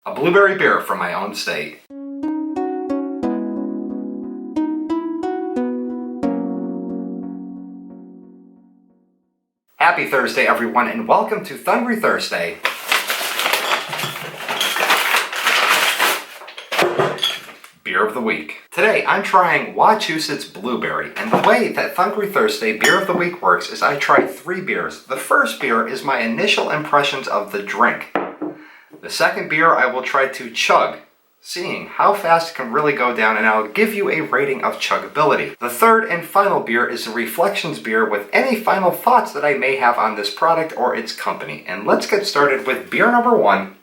a blueberry beer from my own state. Happy Thursday, everyone, and welcome to Thungry Thirstday. Beer of the Week. Today, I'm trying Wachusett's Blueberry, and the way that Thungry Thirstday Beer of the Week works is I try 3 beers. The first beer is my initial impressions of the drink. The second beer I will try to chug, seeing how fast it can really go down, and I'll give you a rating of chugability. The third and final beer is a reflections beer with any final thoughts that I may have on this product or its company. And let's get started with beer number 1.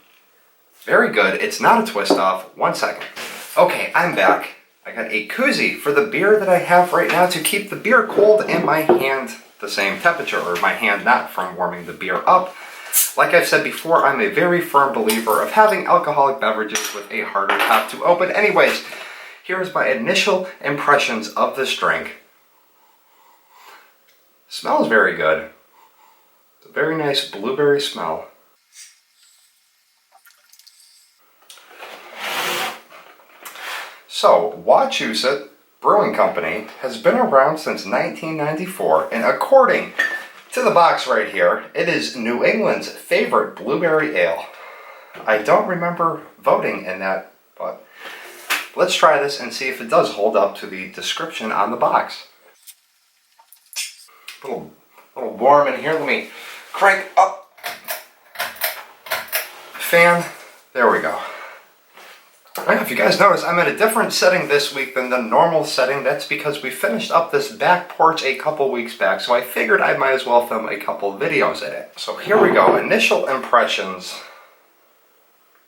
Very good, it's not a twist off. 1 second. Okay, I'm back. I got a koozie for the beer that I have right now to keep the beer cold and my hand the same temperature, or my hand not from warming the beer up. Like I've said before, I'm a very firm believer of having alcoholic beverages with a harder top to open. Anyways, here's my initial impressions of this drink. Smells very good. It's a very nice blueberry smell. So, Wachusett Brewing Company has been around since 1994, and according to the box right here, it is New England's favorite blueberry ale. I don't remember voting in that, but let's try this and see if it does hold up to the description on the box. A little warm in here. Let me crank up the fan. There we go. I don't know if you guys noticed, I'm at a different setting this week than the normal setting. That's because we finished up this back porch a couple weeks back, so I figured I might as well film a couple videos in it. So here we go, initial impressions.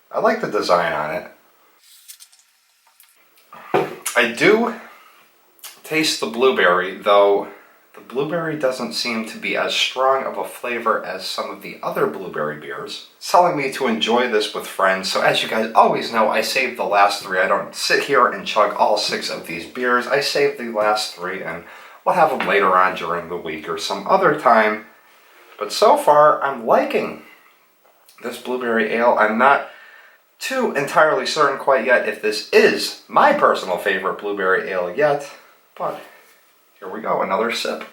I like the design on it. I do taste the blueberry, though the blueberry doesn't seem to be as strong of a flavor as some of the other blueberry beers. It's telling me to enjoy this with friends, so as you guys always know, I save the last 3. I don't sit here and chug all 6 of these beers. I save the last 3 and we'll have them later on during the week or some other time. But so far, I'm liking this blueberry ale. I'm not too entirely certain quite yet if this is my personal favorite blueberry ale yet, but here we go, another sip.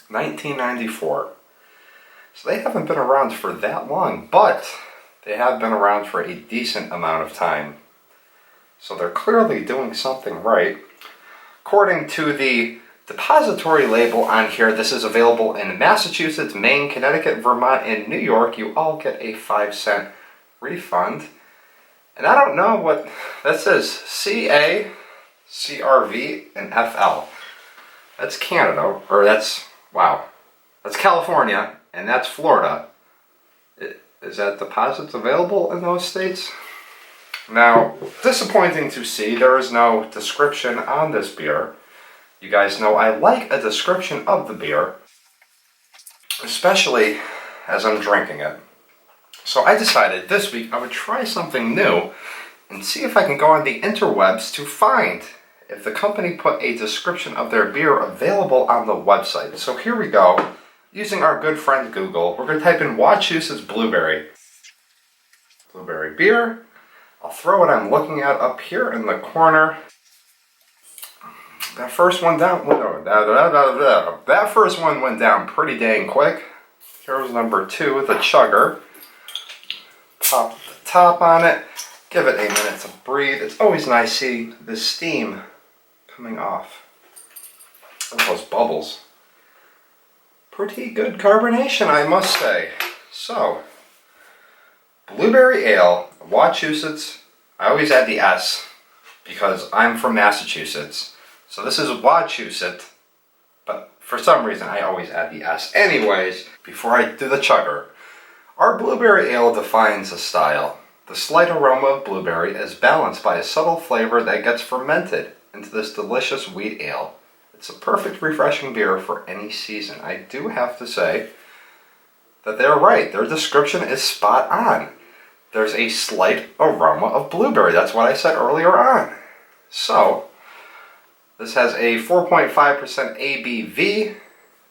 1994. So they haven't been around for that long, but they have been around for a decent amount of time. So they're clearly doing something right. According to the depository label on here, this is available in Massachusetts, Maine, Connecticut, Vermont, and New York. You all get a 5-cent refund. And I don't know what that says. CA, CRV, and FL. That's Canada, or that's, wow, that's California, and that's Florida. Is that deposits available in those states? Now, disappointing to see, there is no description on this beer. You guys know I like a description of the beer, especially as I'm drinking it. So I decided this week I would try something new and see if I can go on the interwebs to find if the company put a description of their beer available on the website. So here we go. Using our good friend Google, we're going to type in Wachusett's Blueberry beer. I'll throw what I'm looking at up here in the corner. That first one down, that first one went down pretty dang quick. Here's number 2, the chugger. Pop the top on it. Give it a minute to breathe. It's always nice to see the steam coming off. Look at those bubbles. Pretty good carbonation, I must say. So, blueberry ale, Wachusett's. I always add the S because I'm from Massachusetts. So this is Wachusett, but for some reason I always add the S. Anyways, before I do the chugger, our blueberry ale defines a style. The slight aroma of blueberry is balanced by a subtle flavor that gets fermented into this delicious wheat ale. It's a perfect refreshing beer for any season. I do have to say that they're right. Their description is spot on. There's a slight aroma of blueberry. That's what I said earlier on. So, this has a 4.5% ABV.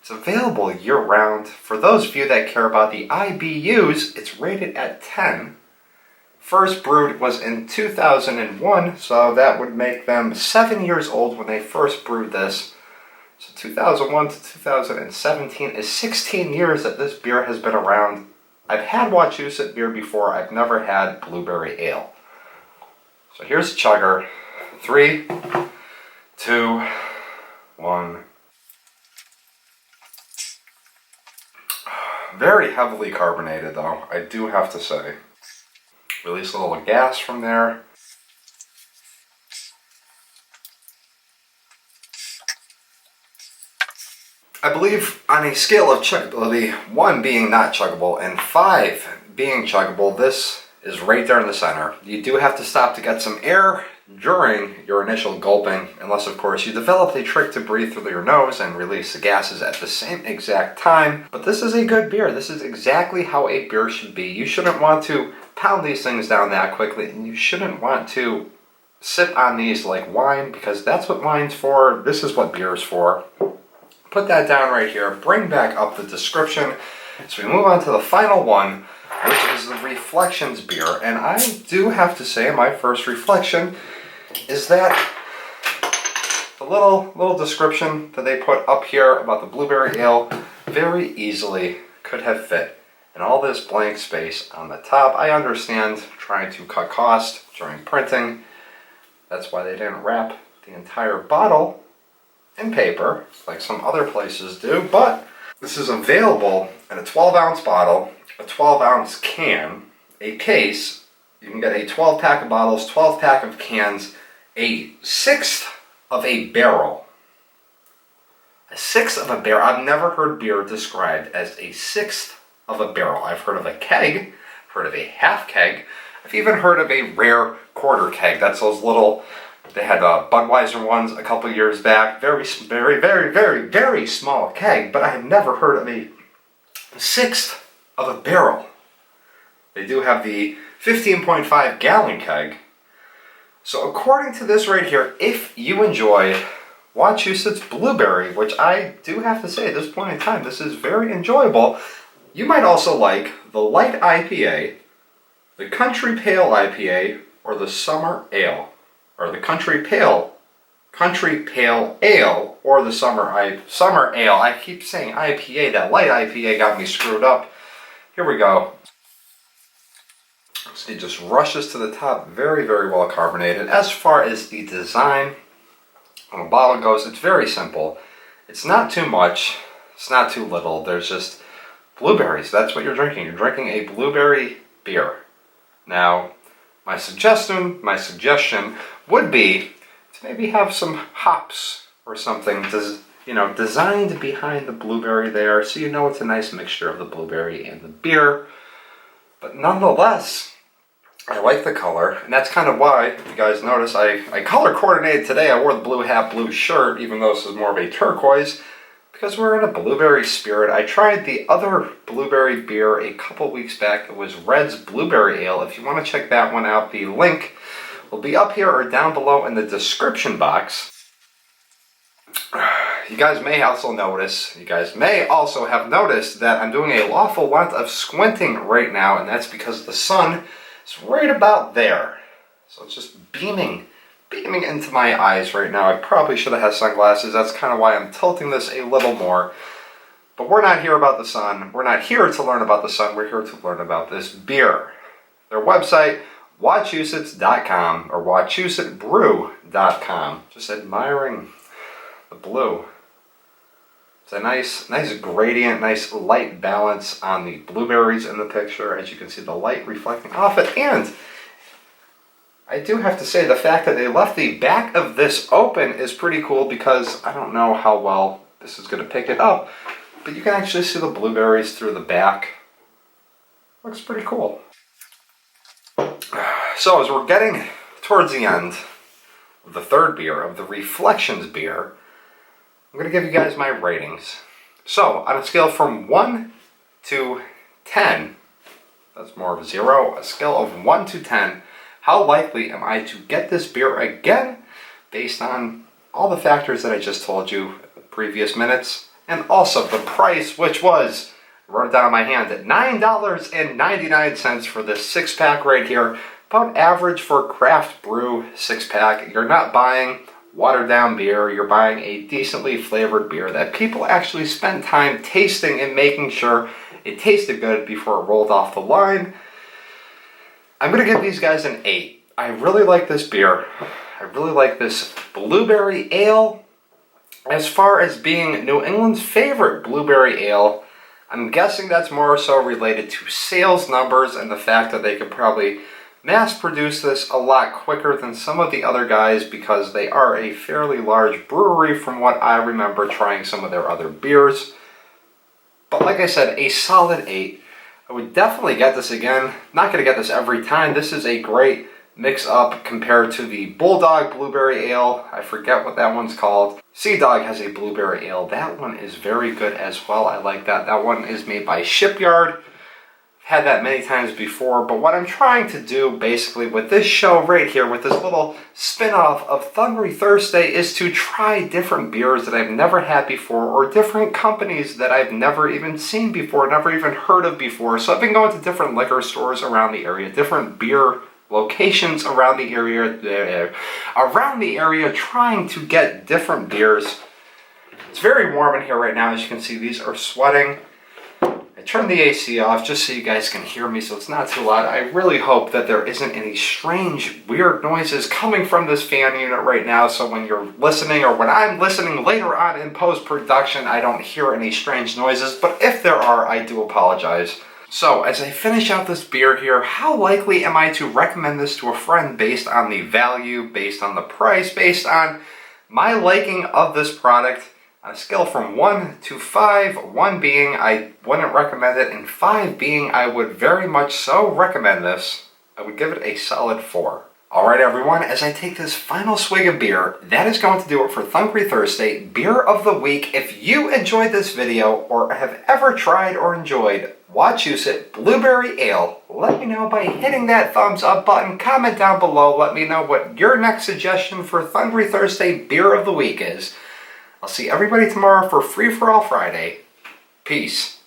It's available year-round. For those of you that care about the IBUs, it's rated at 10. first brewed was in 2001, so that would make them 7 years old when they first brewed this. So 2001 to 2017 is 16 years that this beer has been around. I've had Wachusett beer before, I've never had blueberry ale. So here's a chugger. 3, 2, 1. Very heavily carbonated though, I do have to say. Release a little gas from there. I believe on a scale of chugability, 1 being not chuggable and 5 being chuggable, this is right there in the center. You do have to stop to get some air during your initial gulping, unless of course you develop a trick to breathe through your nose and release the gases at the same exact time. But this is a good beer. This is exactly how a beer should be. You shouldn't want to pound these things down that quickly, and you shouldn't want to sip on these like wine, because that's what wine's for. This is what beer's for. Put that down right here, bring back up the description. So we move on to the final one, which is the Reflections beer. And I do have to say, my first reflection is that the little description that they put up here about the blueberry ale very easily could have fit in all this blank space on the top. I understand trying to cut cost during printing. That's why they didn't wrap the entire bottle in paper, like some other places do, but this is available in a 12-ounce bottle, a 12-ounce can, a case. You can get a 12-pack of bottles, 12-pack of cans, a 1/6 of a barrel. A 1/6 of a barrel. I've never heard beer described as a 1/6 of a barrel. I've heard of a keg, heard of a half keg, I've even heard of a rare quarter keg. That's those little. They had Budweiser ones a couple years back. Very, very, very, very, very small keg, but I have never heard of a 1/6 of a barrel. They do have the 15.5 gallon keg. So according to this right here, if you enjoy Wachusett's Blueberry, which I do have to say at this point in time, this is very enjoyable, you might also like the Light IPA, the Country Pale IPA, or the Summer Ale. Or the Country Pale Ale, or the Summer Ale. I keep saying IPA. That Light IPA got me screwed up. Here we go. So it just rushes to the top. Very, very well carbonated. As far as the design on the bottle goes, it's very simple. It's not too much. It's not too little. There's just blueberries. That's what you're drinking. You're drinking a blueberry beer. Now, my suggestion would be to maybe have some hops or something, designed behind the blueberry there, so you know it's a nice mixture of the blueberry and the beer. But nonetheless, I like the color, and that's kind of why, if you guys notice, I color coordinated today. I wore the blue hat, blue shirt, even though this is more of a turquoise, because we're in a blueberry spirit. I tried the other blueberry beer a couple weeks back. It was Red's Blueberry Ale. If you want to check that one out, the link will be up here or down below in the description box. You guys may also have noticed that I'm doing a lawful lot of squinting right now, and that's because the sun is right about there. So it's just beaming into my eyes right now. I probably should have had sunglasses. That's kind of why I'm tilting this a little more. But we're not here about the sun. We're not here to learn about the sun. We're here to learn about this beer. Their website, Wachusett.com or WachusettBrew.com. Just admiring the blue. It's a nice gradient, nice light balance on the blueberries in the picture. As you can see, the light reflecting off it. And I do have to say, the fact that they left the back of this open is pretty cool, because I don't know how well this is going to pick it up, but you can actually see the blueberries through the back. Looks pretty cool. So as we're getting towards the end of the third beer, of the Reflections beer, I'm going to give you guys my ratings. So on a scale from 1 to 10, that's more of a 0, a scale of 1 to 10, how likely am I to get this beer again, based on all the factors that I just told you in the previous minutes, and also the price, which was I wrote it down on my hand at $9.99 for this 6-pack right here. About average for craft brew 6-pack. You're not buying watered down beer, you're buying a decently flavored beer that people actually spent time tasting and making sure it tasted good before it rolled off the line. I'm going to give these guys an 8. I really like this beer. I really like this blueberry ale. As far as being New England's favorite blueberry ale, I'm guessing that's more so related to sales numbers and the fact that they could probably mass produce this a lot quicker than some of the other guys because they are a fairly large brewery from what I remember trying some of their other beers. But like I said, a solid 8. I would definitely get this again. Not going to get this every time. This is a great mix-up compared to the Bulldog Blueberry Ale. I forget what that one's called. Sea Dog has a blueberry ale. That one is very good as well. I like that. That one is made by Shipyard. Had that many times before, but what I'm trying to do basically with this show right here, with this little spin-off of Thungry Thirstday, is to try different beers that I've never had before, or different companies that I've never even seen before, never even heard of before. So I've been going to different liquor stores around the area, different beer locations around the area, trying to get different beers. It's very warm in here right now, as you can see. These are sweating. I turned the AC off just so you guys can hear me so it's not too loud. I really hope that there isn't any strange, weird noises coming from this fan unit right now, so when you're listening or when I'm listening later on in post-production, I don't hear any strange noises. But if there are, I do apologize. So, as I finish out this beer here, how likely am I to recommend this to a friend based on the value, based on the price, based on my liking of this product? On a scale from 1 to 5, 1 being I wouldn't recommend it, and 5 being I would very much so recommend this, I would give it a solid 4. Alright everyone, as I take this final swig of beer, that is going to do it for Thungry Thirstday Beer of the Week. If you enjoyed this video, or have ever tried or enjoyed Wachusett Blueberry Ale, let me know by hitting that thumbs up button. Comment down below, let me know what your next suggestion for Thungry Thirstday Beer of the Week is. I'll see everybody tomorrow for Free For All Friday. Peace.